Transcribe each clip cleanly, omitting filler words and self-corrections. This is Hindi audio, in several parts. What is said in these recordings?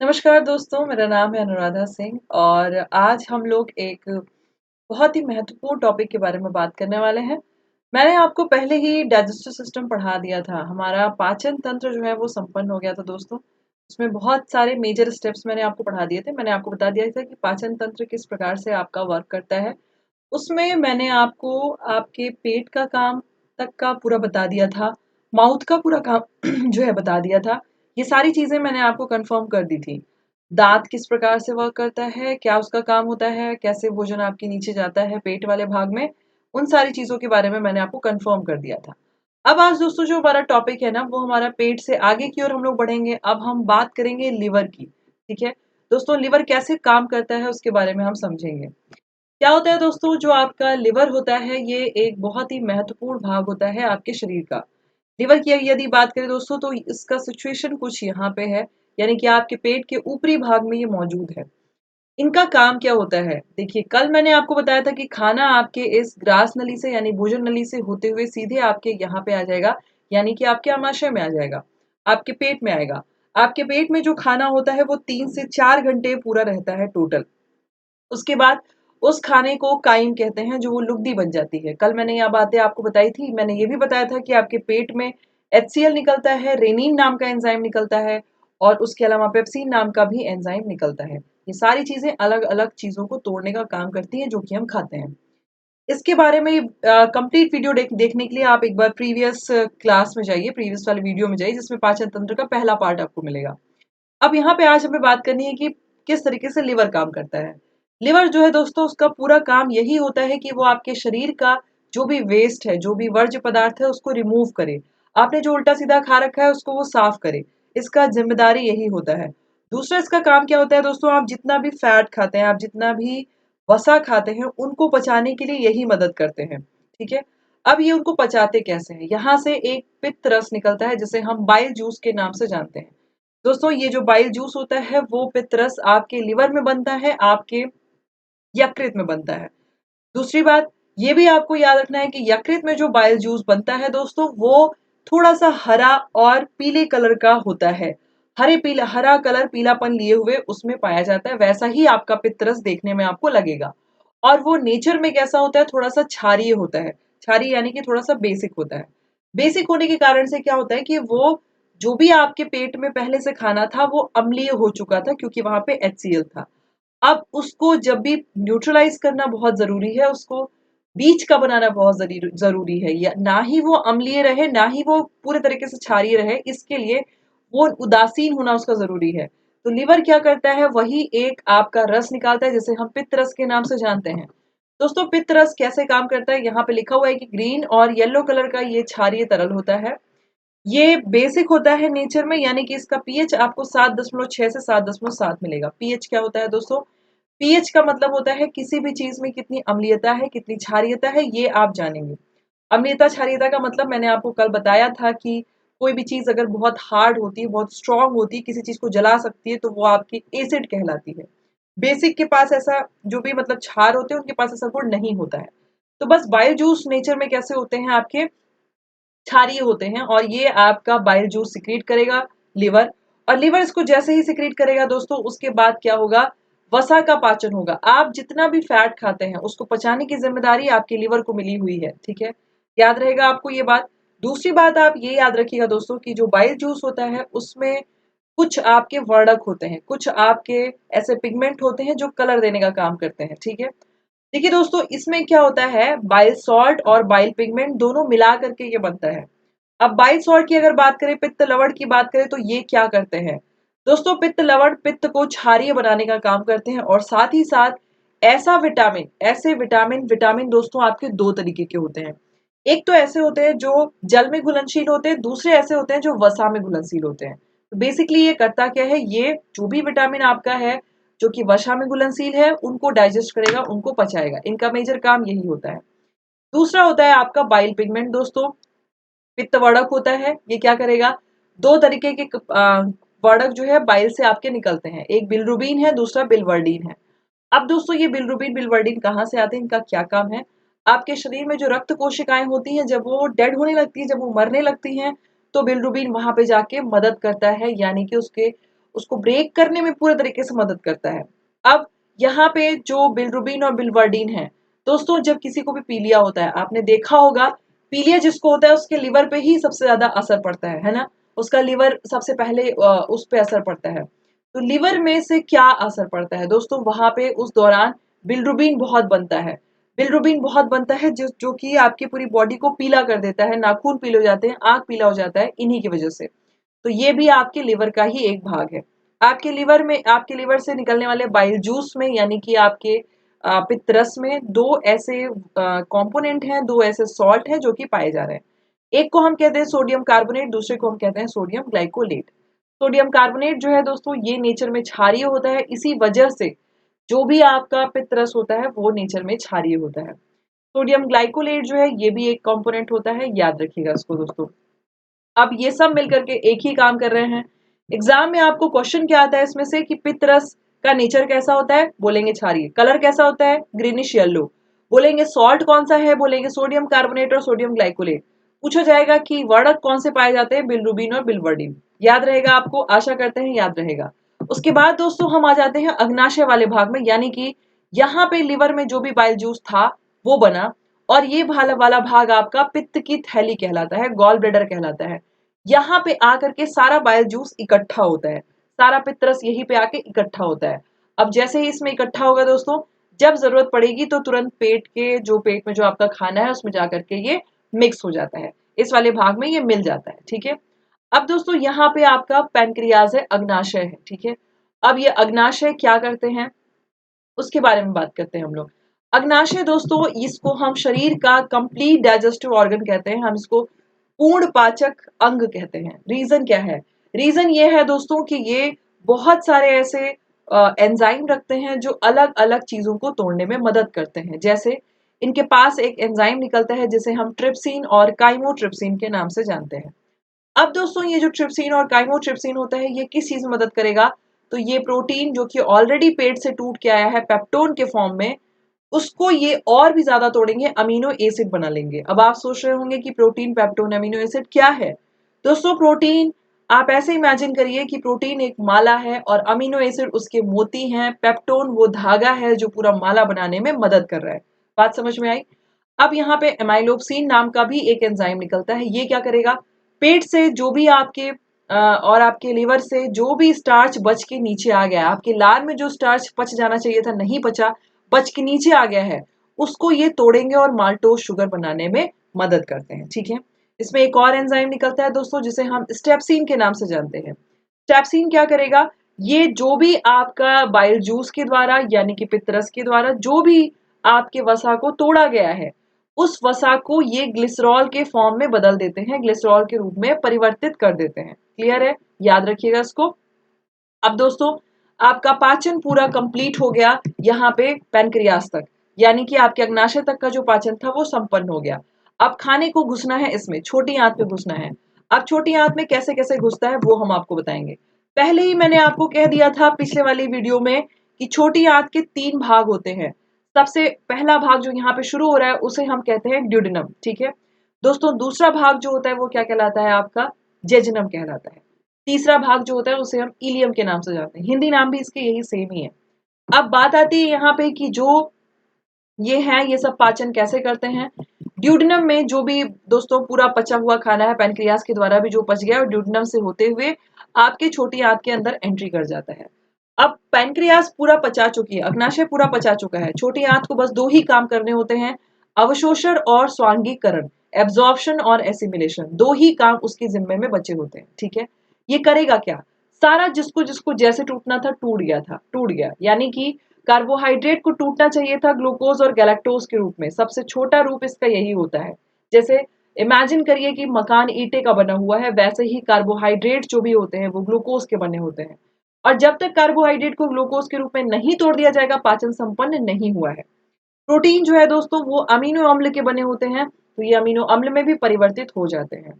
नमस्कार दोस्तों, मेरा नाम है अनुराधा सिंह और आज हम लोग एक बहुत ही महत्वपूर्ण टॉपिक के बारे में बात करने वाले हैं। मैंने आपको पहले ही डाइजेस्टिव सिस्टम पढ़ा दिया था। हमारा पाचन तंत्र जो है वो संपन्न हो गया था दोस्तों। उसमें बहुत सारे मेजर स्टेप्स मैंने आपको पढ़ा दिए थे। मैंने आपको बता दिया था कि पाचन तंत्र किस प्रकार से आपका वर्क करता है। उसमें मैंने आपको आपके पेट का काम तक का पूरा बता दिया था, माउथ का पूरा काम जो है बता दिया था। ये सारी चीज़ें मैंने आपको कन्फर्म कर दी थी। दाँत किस प्रकार से वर्क करता है, क्या उसका काम होता है, कैसे भोजन आपके नीचे जाता है पेट वाले भाग में, उन सारी चीज़ों के बारे में मैंने आपको कन्फर्म कर दिया था। अब आज दोस्तों जो हमारा टॉपिक है ना, वो हमारा पेट से आगे की ओर हम लोग बढ़ेंगे। अब हम बात करेंगे लिवर की, ठीक है? दोस्तों लिवर कैसे काम करता है उसके बारे में हम समझेंगे। क्या होता है दोस्तों, जो आपका लिवर होता है ये एक बहुत ही महत्वपूर्ण भाग होता है आपके शरीर का। लिवर की यदि बात करें दोस्तों तो इसका सिचुएशन कुछ यहाँ पे है, यानी कि आपके पेट के ऊपरी भाग में ये मौजूद है। इनका काम क्या होता है? देखिए, कल मैंने आपको बताया था कि खाना आपके इस ग्रास नली से यानी भोजन नली से होते हुए सीधे आपके यहाँ पे आ जाएगा, यानी कि आपके आमाशय में आ जाएगा, आपके पेट में आएगा। आपके पेट में जो खाना होता है वो 3 से 4 घंटे पूरा रहता है टोटल। उसके बाद उस खाने को काइम कहते हैं, जो वो लुगदी बन जाती है। कल मैंने यह बातें आपको बताई थी। मैंने ये भी बताया था कि आपके पेट में HCl निकलता है, रेनिन नाम का एंजाइम निकलता है और उसके अलावा पेप्सिन नाम का भी एंजाइम निकलता है। ये सारी चीज़ें अलग-अलग चीज़ों को तोड़ने का काम करती हैं, जो कि हम खाते हैं। इसके बारे में कंप्लीट वीडियो देखने के लिए आप एक बार प्रीवियस क्लास में जाइए, प्रीवियस वाले वीडियो में जाइए, जिसमें पाचन तंत्र का पहला पार्ट आपको मिलेगा। अब यहाँ पे आज हमें बात करनी है कि किस तरीके से लिवर काम करता है। लिवर जो है दोस्तों, उसका पूरा काम यही होता है कि वो आपके शरीर का जो भी वेस्ट है, जो भी वर्ज्य पदार्थ है, उसको रिमूव करे। आपने जो उल्टा सीधा खा रखा है उसको वो साफ करे। इसका जिम्मेदारी यही होता है। दूसरा इसका काम क्या होता है दोस्तों, आप जितना भी फैट खाते हैं, आप जितना भी वसा खाते हैं, उनको पचाने के लिए यही मदद करते हैं। ठीक है। अब ये उनको पचाते कैसे हैं? यहाँ से एक पित्त रस निकलता है, जिसे हम बाइल जूस के नाम से जानते हैं। दोस्तों ये जो बाइल जूस होता है वो पित्तरस आपके लिवर में बनता है, आपके यकृत में बनता है। दूसरी बात ये भी आपको याद रखना है कि यकृत में जो बाइल जूस बनता है दोस्तों, वो थोड़ा सा हरा और पीले कलर का होता है। हरा कलर पीलापन लिए हुए उसमें पाया जाता है। वैसा ही आपका पित्तरस देखने में आपको लगेगा। और वो नेचर में कैसा होता है, थोड़ा सा क्षारीय होता है। क्षारीय यानी कि थोड़ा सा बेसिक होता है। बेसिक होने के कारण से क्या होता है कि वो जो भी आपके पेट में पहले से खाना था वो अम्लीय हो चुका था, क्योंकि वहां पे HCl था। अब उसको जब भी न्यूट्रलाइज करना बहुत जरूरी है, उसको बीज का बनाना बहुत जरूरी है, या ना ही वो अम्लीय रहे, ना ही वो पूरे तरीके से क्षारीय रहे। इसके लिए वो उदासीन होना उसका जरूरी है। तो लिवर क्या करता है, वही एक आपका रस निकालता है, जिसे हम पित्त रस के नाम से जानते हैं। दोस्तों पित्त रस कैसे काम करता है, यहाँ पे लिखा हुआ है कि ग्रीन और येलो कलर का ये क्षारीय तरल होता है। ये बेसिक होता है नेचर में, यानी कि इसका पीएच आपको 7.6 से 7.7 मिलेगा। पीएच क्या होता है दोस्तों? पीएच का मतलब होता है किसी भी चीज में कितनी अम्लीयता है, कितनी क्षारीयता है, ये आप जानेंगे। अम्लीयता क्षारीयता का मतलब मैंने आपको कल बताया था कि कोई भी चीज अगर बहुत हार्ड होती है, बहुत स्ट्रांग होती है, किसी चीज को जला सकती है, तो वो आपकी एसिड कहलाती है। बेसिक के पास ऐसा, जो भी मतलब क्षार होते हैं, उनके पास ऐसा गुण नहीं होता है। तो बस बाइल जूस नेचर में कैसे होते हैं, आपके क्षारीय होते हैं, और ये आपका बाइल जूस सिक्रीट करेगा लिवर। और लिवर इसको जैसे ही सिक्रीट करेगा दोस्तों, उसके बाद क्या होगा, वसा का पाचन होगा। आप जितना भी फैट खाते हैं उसको पचाने की जिम्मेदारी आपके लिवर को मिली हुई है। ठीक है, याद रहेगा आपको ये बात। दूसरी बात आप ये याद रखिएगा दोस्तों कि जो बाइल जूस होता है उसमें कुछ आपके वर्णक होते हैं, कुछ आपके ऐसे पिगमेंट होते हैं जो कलर देने का काम करते हैं। ठीक है। देखिए दोस्तों, इसमें क्या होता है, बाइल सॉल्ट और बाइल पिगमेंट दोनों मिला करके ये बनता है। अब बाइल सॉल्ट की अगर बात करें, पित्त लवण की बात करें, तो ये क्या करते हैं दोस्तों, पित्त लवण पित्त को क्षारीय बनाने का काम करते हैं। और साथ ही साथ ऐसे विटामिन विटामिन दोस्तों आपके दो तरीके के होते हैं। एक तो ऐसे होते हैं जो जल में घुलनशील होते हैं, दूसरे ऐसे होते हैं जो वसा में घुलनशील होते हैं। तो बेसिकली ये करता क्या है, ये जो भी विटामिन आपका है जो कि वसा में घुलनशील है, उनको डाइजेस्ट करेगा, उनको पचाएगा। इनका मेजर काम यही होता है। दूसरा होता है आपका बाइल पिगमेंट दोस्तों, पित्तवर्धक होता है। ये क्या करेगा, दो तरीके के वर्धक जो है बाइल से आपके निकलते हैं, एक बिलरुबिन है, दूसरा बिलवर्डिन है। अब दोस्तों ये बिलरुबिन बिलवर्डिन कहाँ से आते हैं, इनका क्या काम है, आपके शरीर में जो रक्त कोशिकाएं होती हैं, जब वो डेड होने लगती है, जब वो मरने लगती हैं, तो बिलरुबिन वहां पे जाके मदद करता है, यानी कि उसको ब्रेक करने में पूरे तरीके से मदद करता है। अब यहाँ पे जो बिलिरुबिन और बिलिवर्डिन है दोस्तों, जब किसी को भी पीलिया होता है, आपने देखा होगा पीलिया जिसको होता है उसके लिवर पे ही सबसे ज्यादा असर पड़ता है ना। उसका लिवर सबसे पहले उस पे असर पड़ता है। तो लिवर में से क्या असर पड़ता है दोस्तों, वहां पे उस दौरान बिलिरुबिन बहुत बनता है। बिलिरुबिन बहुत बनता है जो कि आपकी पूरी बॉडी को पीला कर देता है, नाखून पीले हो जाते हैं, आंख पीला हो जाता है इन्हीं की वजह से। तो ये भी आपके लिवर का ही एक भाग है। आपके लिवर से निकलने वाले बाइल जूस में यानी कि आपके पित्त रस में दो ऐसे कंपोनेंट हैं, दो ऐसे सॉल्ट हैं जो कि पाए जा रहे हैं। एक को हम कहते हैं सोडियम कार्बोनेट, दूसरे को हम कहते हैं सोडियम ग्लाइकोलेट। सोडियम कार्बोनेट जो है दोस्तों ये नेचर में क्षारीय होता है, इसी वजह से जो भी आपका पित्त रस होता है वो नेचर में क्षारीय होता है। सोडियम ग्लाइकोलेट जो है ये भी एक कंपोनेंट होता है, याद रखिएगा इसको दोस्तों। अब ये सब मिलकर के एक ही काम कर रहे हैं। एग्जाम में आपको क्वेश्चन क्या आता है इसमें से कि पित्त रस का नेचर कैसा होता है, बोलेंगे क्षारीय। कलर कैसा होता है, ग्रीनिश येलो। बोलेंगे सॉल्ट कौन सा है, बोलेंगे सोडियम कार्बोनेट और सोडियम ग्लाइकोलेट। पूछा जाएगा कि वर्णक कौन से पाए जाते हैं, बिलिरुबिन और बिलिवर्डिन। याद रहेगा आपको, आशा करते हैं याद रहेगा। उसके बाद दोस्तों हम आ जाते हैं अग्नाशय वाले भाग में, यानी कि यहाँ पे लिवर में जो भी बाइल जूस था वो बना, और ये वाला भाग आपका पित्त की थैली कहलाता है, गॉल ब्लेडर कहलाता है। यहाँ पे आकर के सारा बाइल जूस इकट्ठा होता है, सारा पित्तरस यहीं पे आके इकट्ठा होता है। अब जैसे ही इसमें इकट्ठा होगा दोस्तों, जब जरूरत पड़ेगी तो तुरंत पेट में जो आपका खाना है उसमें जाकर के ये मिक्स हो जाता है, इस वाले भाग में ये मिल जाता है, ठीक है। अब दोस्तों यहाँ पे आपका पैनक्रियाज है, अग्नाशय है, ठीक है। अब ये अग्नाशय क्या करते हैं उसके बारे में बात करते हैं हम लोग। अग्नाशय दोस्तों, इसको हम शरीर का कंप्लीट डाइजेस्टिव ऑर्गन कहते हैं, हम इसको पूर्ण पाचक अंग कहते हैं। रीजन क्या है, रीजन ये है दोस्तों कि ये बहुत सारे ऐसे एंजाइम रखते हैं जो अलग अलग चीजों को तोड़ने में मदद करते हैं। जैसे इनके पास एक एंजाइम निकलता है जिसे हम ट्रिप्सिन और काइमोट्रिप्सिन के नाम से जानते हैं। अब दोस्तों ये जो ट्रिप्सिन और काइमोट्रिप्सिन होता है ये किस चीज में मदद करेगा, तो ये प्रोटीन जो कि ऑलरेडी पेट से टूट के आया है पेप्टोन के फॉर्म में, उसको ये और भी ज्यादा तोड़ेंगे, अमीनो एसिड बना लेंगे। अब आप सोच रहे होंगे कि प्रोटीन पेप्टोन अमीनो एसिड क्या है। दोस्तों प्रोटीन, आप ऐसे इमेजिन करिए कि प्रोटीन एक माला है और अमीनो एसिड उसके मोती हैं, पेप्टोन वो धागा है जो पूरा माला बनाने में मदद कर रहा है। बात समझ में आई। अब यहाँ पे एमाइलोक्सिन नाम का भी एक एंजाइम निकलता है, ये क्या करेगा, पेट से जो भी आपके और आपके लिवर से जो भी स्टार्च बच के नीचे आ गया, आपके लार में जो स्टार्च पच जाना चाहिए था नहीं पचा, बच के नीचे आ गया है, उसको ये तोड़ेंगे और माल्टोज शुगर बनाने में मदद करते हैं, ठीक है। इसमें एक और एंजाइम निकलता है दोस्तों जिसे हम स्टेप्सिन के नाम से जानते हैं। स्टेप्सिन क्या करेगा, ये जो भी आपका बाइल जूस के द्वारा यानी कि पित्तरस के द्वारा जो भी आपके वसा को तोड़ा गया है, उस वसा को ये ग्लिसरॉल के फॉर्म में बदल देते हैं, ग्लिसरॉल के रूप में परिवर्तित कर देते हैं। क्लियर है, याद रखिएगा इसको। अब दोस्तों आपका पाचन पूरा कंप्लीट हो गया यहाँ पे पैनक्रियास तक, यानी कि आपके अग्नाशय तक का जो पाचन था वो संपन्न हो गया। अब खाने को घुसना है, इसमें छोटी आंत में घुसना है। अब छोटी आंत में कैसे कैसे घुसता है वो हम आपको बताएंगे। पहले ही मैंने आपको कह दिया था पिछले वाली वीडियो में कि छोटी आंत के 3 भाग होते हैं। सबसे पहला भाग जो यहाँ पे शुरू हो रहा है उसे हम कहते हैं ड्यूडेनम, ठीक है दोस्तों। दूसरा भाग जो होता है वो क्या कहलाता है, आपका जेजुनम कहलाता है। तीसरा भाग जो होता है उसे हम इलियम के नाम से जानते हैं, हिंदी नाम भी इसके यही सेम ही है। अब बात आती है यहाँ पे कि जो ये है ये सब पाचन कैसे करते हैं। ड्यूडेनम में जो भी दोस्तों पूरा पचा हुआ खाना है पैनक्रियास के द्वारा भी जो पच गया और ड्यूडेनम से होते हुए आपके छोटी आंत के अंदर एंट्री कर जाता है। अब पैनक्रियास पूरा पचा चुकी है, अग्नाशय पूरा पचा चुका है, छोटी आंत को बस 2 ही काम करने होते हैं, अवशोषण और स्वांगीकरण, एब्जॉर्प्शन और एसिमिलेशन, 2 ही काम उसके जिम्मे में बचे होते हैं, ठीक है। ये करेगा क्या, सारा जिसको जिसको जैसे टूटना था टूट गया था, टूट गया, यानी कि कार्बोहाइड्रेट को टूटना चाहिए था ग्लूकोज और गैलेक्टोज के रूप में, सबसे छोटा रूप इसका यही होता है। जैसे इमेजिन करिए कि मकान ईंटे का बना हुआ है, वैसे ही कार्बोहाइड्रेट जो भी होते हैं वो ग्लूकोज के बने होते हैं, और जब तक कार्बोहाइड्रेट को ग्लूकोज के रूप में नहीं तोड़ दिया जाएगा पाचन संपन्न नहीं हुआ है। प्रोटीन जो है दोस्तों वो अमीनो अम्ल के बने होते हैं, तो ये अमीनो अम्ल में भी परिवर्तित हो जाते हैं।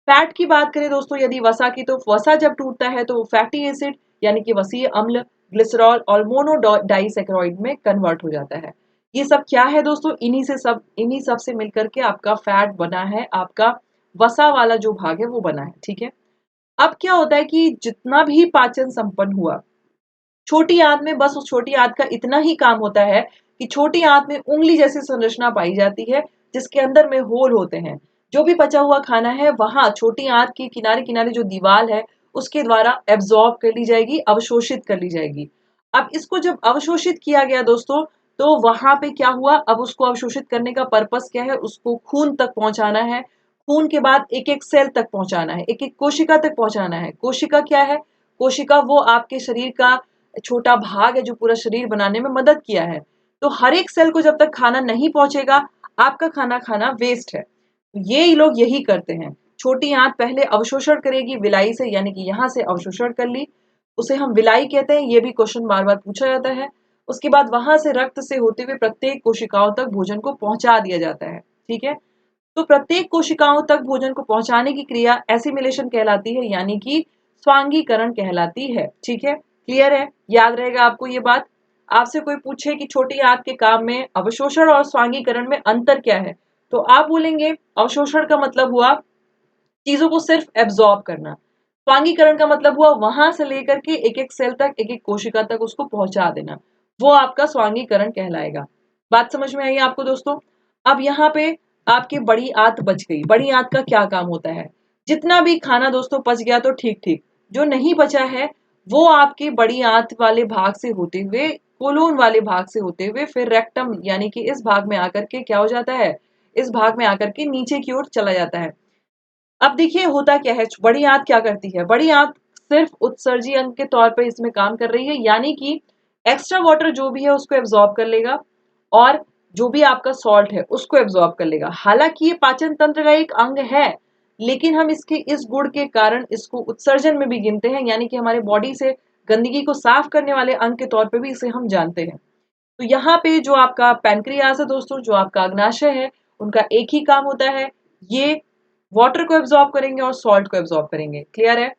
फैट की बात करें दोस्तों यदि वसा की, तो वसा जब टूटता है तो फैटी एसिड यानी कि वसीय अम्ल, ग्लिसरॉल और मोनोडाइसैकेराइड में कन्वर्ट हो जाता है। ये सब क्या है दोस्तों, इन्हीं सब से मिलकर के आपका फैट बना है, आपका वसा वाला जो भाग है वो बना है, ठीक है। अब क्या होता है कि जितना भी पाचन संपन्न हुआ, छोटी आंत में बस उस छोटी आंत का इतना ही काम होता है कि छोटी आंत में उंगली जैसी संरचना पाई जाती है, जिसके अंदर में होल होते हैं। जो भी बचा हुआ खाना है वहां छोटी आंत के किनारे किनारे जो दीवार है उसके द्वारा एब्जॉर्ब कर ली जाएगी, अवशोषित कर ली जाएगी। अब इसको जब अवशोषित किया गया दोस्तों, तो वहां पे क्या हुआ, अब उसको अवशोषित करने का पर्पस क्या है, उसको खून तक पहुंचाना है। खून के बाद एक एक सेल तक पहुंचाना है, एक एक कोशिका तक पहुंचाना है। कोशिका क्या है, कोशिका वो आपके शरीर का छोटा भाग है जो पूरा शरीर बनाने में मदद किया है। तो हर एक सेल को जब तक खाना नहीं पहुंचेगा, आपका खाना खाना वेस्ट है। ये लोग यही करते हैं। छोटी आंत पहले अवशोषण करेगी विलाई से, यानी कि यहां से अवशोषण कर ली, उसे हम विलाई कहते हैं। ये भी क्वेश्चन बार बार पूछा जाता है। उसके बाद वहां से रक्त से होते हुए प्रत्येक कोशिकाओं तक भोजन को पहुंचा दिया जाता है। ठीक है, तो प्रत्येक कोशिकाओं तक भोजन को पहुंचाने की क्रिया एसिमिलेशन कहलाती है, यानी कि स्वांगीकरण कहलाती है। ठीक है, क्लियर है, याद रहेगा आपको ये बात। आपसे कोई पूछे कि छोटी आंत के काम में अवशोषण और स्वांगीकरण में अंतर क्या है, तो आप बोलेंगे अवशोषण का मतलब हुआ चीजों को सिर्फ एब्जॉर्ब करना, स्वांगीकरण का मतलब हुआ वहां से लेकर के एक एक सेल तक, एक एक कोशिका तक उसको पहुंचा देना, वो आपका स्वांगीकरण कहलाएगा। बात समझ में आई आपको दोस्तों? अब यहाँ पे आपकी बड़ी आंत बच गई। बड़ी आंत का क्या काम होता है, जितना भी खाना दोस्तों पच गया तो ठीक ठीक, जो नहीं बचा है वो आपकी बड़ी आंत वाले भाग से होते हुए, कोलोन वाले भाग से होते हुए फिर रेक्टम यानी कि इस भाग में आकर के क्या हो जाता है, इस भाग में आकर के नीचे की ओर चला जाता है। अब देखिए होता क्या है, बड़ी आंत क्या करती है, बड़ी आंत सिर्फ उत्सर्जी अंग के तौर पर इसमें काम कर रही है, यानी कि एक्स्ट्रा वाटर जो भी है उसको एब्जॉर्ब कर लेगा और जो भी आपका सॉल्ट है उसको एब्जॉर्ब कर लेगा। हालांकि ये पाचन तंत्र का एक अंग है, लेकिन हम इसके इस गुण के कारण इसको उत्सर्जन में भी गिनते हैं, यानी कि हमारे बॉडी से गंदगी को साफ करने वाले अंग के तौर पर भी इसे हम जानते हैं। तो यहाँ पे जो आपका पैनक्रियास है दोस्तों, जो आपका अग्नाशय है, उनका एक ही काम होता है, ये वाटर को एब्जॉर्ब करेंगे और सॉल्ट को एब्जॉर्ब करेंगे। क्लियर है,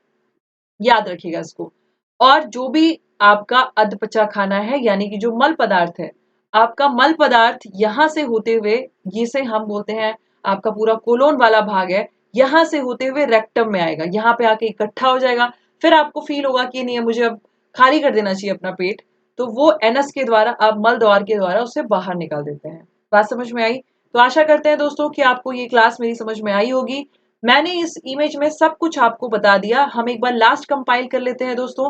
याद रखिएगा इसको। और जो भी आपका अधपचा खाना है, यानी कि जो मल पदार्थ है, आपका मल पदार्थ यहां से होते हुए, जिसे हम बोलते हैं आपका पूरा कोलोन वाला भाग है, यहां से होते हुए रेक्टम में आएगा, यहाँ पे आके इकट्ठा हो जाएगा। फिर आपको फील होगा कि नहीं है, मुझे अब खाली कर देना चाहिए अपना पेट, तो वो एनस के द्वारा, आप मल द्वार के द्वारा उसे बाहर निकाल देते हैं। बात समझ में आई? तो आशा करते हैं दोस्तों कि आपको ये क्लास मेरी समझ में आई होगी। मैंने इस इमेज में सब कुछ आपको बता दिया। हम एक बार लास्ट कंपाइल कर लेते हैं दोस्तों।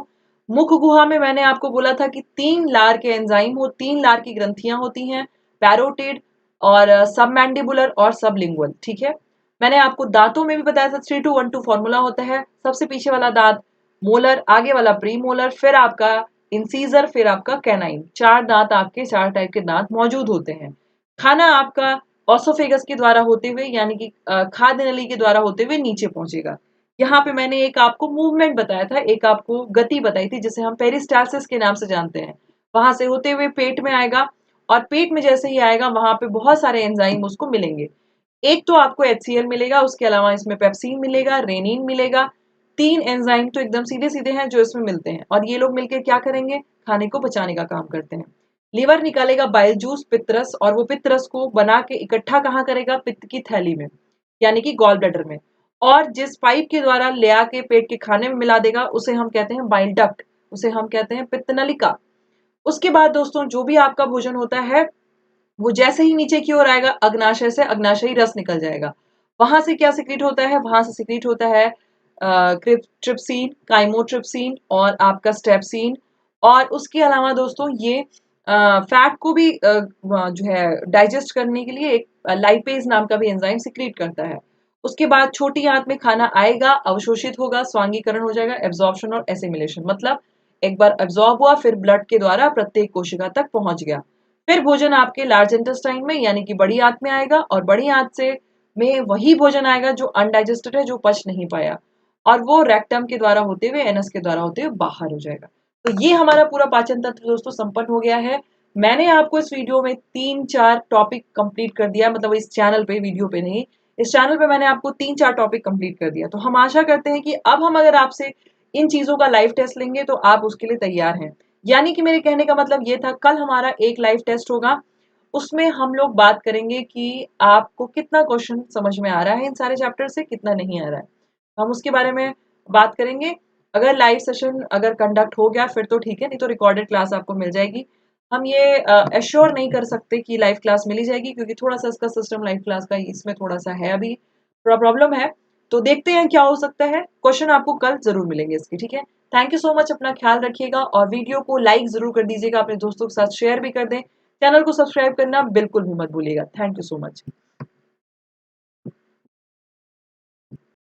मुख गुहा में मैंने आपको बोला था कि 3 लार के एंजाइम हो, 3 लार की ग्रंथियां होती हैं, पैरोटिड और सब मैंडिबुलर और सबलिंगुअल। ठीक है, मैंने आपको दांतों में भी बताया था 3-2-1-2 फॉर्मूला होता है। सबसे पीछे वाला दांत मोलर, आगे वाला प्री मोलर, फिर आपका इंसीजर, फिर आपका कैनाइन। 4 दांत, आपके 4 टाइप के दांत मौजूद होते हैं। खाना आपका ऑसोफेगस के द्वारा होते हुए, यानी कि खाद्य नली के द्वारा होते हुए नीचे पहुंचेगा। यहाँ पे मैंने एक आपको मूवमेंट बताया था, एक आपको गति बताई थी, जिसे हम पेरिस्टालसिस के नाम से जानते हैं। वहां से होते हुए पेट में आएगा और पेट में जैसे ही आएगा वहां पे बहुत सारे एंजाइम उसको मिलेंगे। एक तो आपको HCl मिलेगा, उसके अलावा इसमें पेप्सिन मिलेगा, रेनिन मिलेगा। 3 एंजाइम तो एकदम सीधे सीधे हैं जो इसमें मिलते हैं, और ये लोग मिलकर क्या करेंगे, खाने को पचाने का काम करते हैं। लीवर निकालेगा बाइल जूस, पित्तरस, और वो पित्तरस को बना के इकट्ठा कहाँ करेगा, पित्त की थैली में, यानी कि गॉल ब्लैडर में। और जिस पाइप के द्वारा ले आके पेट के खाने में मिला देगा उसे हम कहते हैं बाइल डक्ट, उसे हम कहते हैं पित्त नलिका। उसके बाद दोस्तों जो भी आपका भोजन होता है वो जैसे ही नीचे की ओर आएगा, अग्नाशय से अग्नाशयी रस निकल जाएगा। वहां से क्या सिक्रीट होता है, वहां से सिक्रीट होता है ट्रिप्सिन, काइमोट्रिप्सिन और आपका स्टेप्सिन। और उसके अलावा दोस्तों ये फैट को भी जो है डाइजेस्ट करने के लिए एक लाइपेज नाम का भी एंजाइम सिक्रीट करता है। उसके बाद छोटी आंत में खाना आएगा, अवशोषित होगा, स्वांगीकरण हो जाएगा, एब्जॉर्प्शन और एसिमिलेशन, मतलब एक बार एब्जॉर्ब हुआ फिर ब्लड के द्वारा प्रत्येक कोशिका तक पहुंच गया। फिर भोजन आपके लार्ज इंटेस्टाइन में, यानी कि बड़ी आंत में आएगा, और बड़ी आंत से में वही भोजन आएगा जो अनडाइजेस्टेड है, जो पच नहीं पाया, और वो रेक्टम के द्वारा होते हुए, एनस के द्वारा होते हुए बाहर हो जाएगा। तो ये हमारा पूरा पाचन तंत्र दोस्तों संपन्न हो गया है। मैंने आपको इस वीडियो में 3-4 टॉपिक कंप्लीट कर दिया, मतलब इस चैनल पे, वीडियो पे नहीं, इस चैनल पे मैंने आपको 3-4 टॉपिक कंप्लीट कर दिया। तो हम आशा करते हैं कि अब हम अगर आपसे इन चीजों का लाइव टेस्ट लेंगे तो आप उसके लिए तैयार हैं। यानी कि मेरे कहने का मतलब ये था, कल हमारा एक लाइव टेस्ट होगा, उसमें हम लोग बात करेंगे कि आपको कितना क्वेश्चन समझ में आ रहा है इन सारे चैप्टर से, कितना नहीं आ रहा है। हम उसके बारे में बात करेंगे। अगर लाइव सेशन अगर कंडक्ट हो गया फिर तो ठीक है, नहीं तो रिकॉर्डेड क्लास आपको मिल जाएगी। हम ये एश्योर नहीं कर सकते कि लाइव क्लास मिली जाएगी, क्योंकि थोड़ा-सा इसका सिस्टम लाइव क्लास का इसमें थोड़ा-सा है अभी, थोड़ा प्रॉब्लम है। तो देखते हैं क्या हो सकता है। क्वेश्चन आपको कल ज़रूर मिलेंगे इसके, ठीक है? थैंक यू सो मच, अपना ख्याल रखिएगा और वीडियो को लाइक ज़रूर कर दीजिएगा, अपने दोस्तों के साथ शेयर भी कर दें। चैनल को सब्सक्राइब करना बिल्कुल भी मत भूलिएगा। Thank you so much.